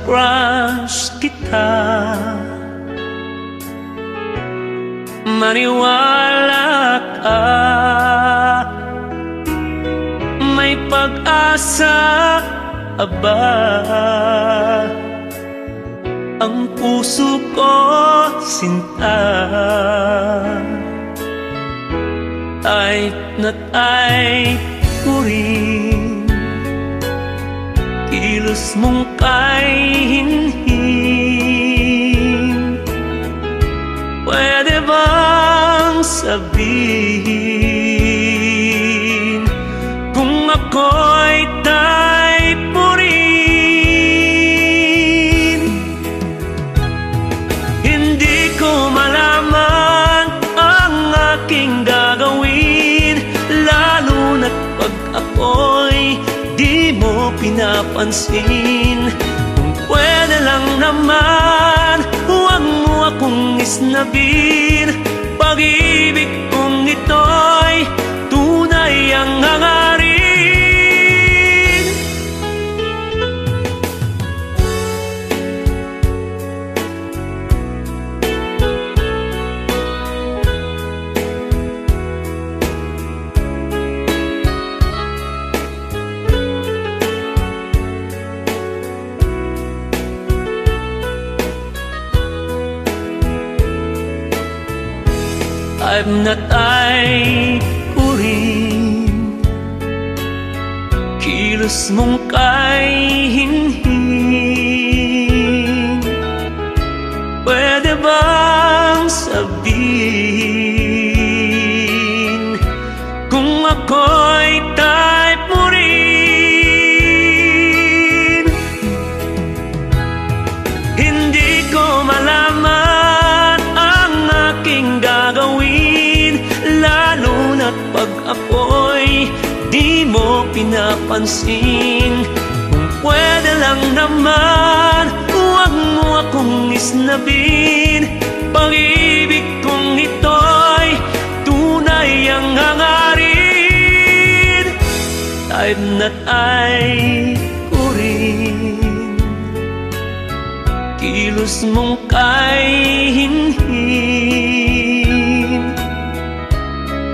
crush kita. Maniwala ka, may pag-asa, aba. Ang puso ko, sinta, tight na tight ko rin. Kilos mong kay hinhin, pwede bang sabihin kung ako'y type mo rin? Hindi ko malaman ang aking gagawin, lalo na't pag ako'y di mo pinapansin. Kung pwede lang naman, huwag mo akong isnabin. Pag-ibig kong ito'y tunay ang hangarin. Type na type ko rin, kilos mong kay hinhin, pwede bang sabihin kung ako'y type mo rin? Hindi ko malaman ang aking gagawin, lalo na't pag ako'y di mo pinapansin. Kung pwede lang naman, huwag mo akong isnabin. Pag-ibig kong ito'y tunay ang hangarin. Type na type ko rin, kilos mong kay hinhin,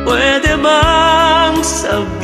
pwede bang sabihin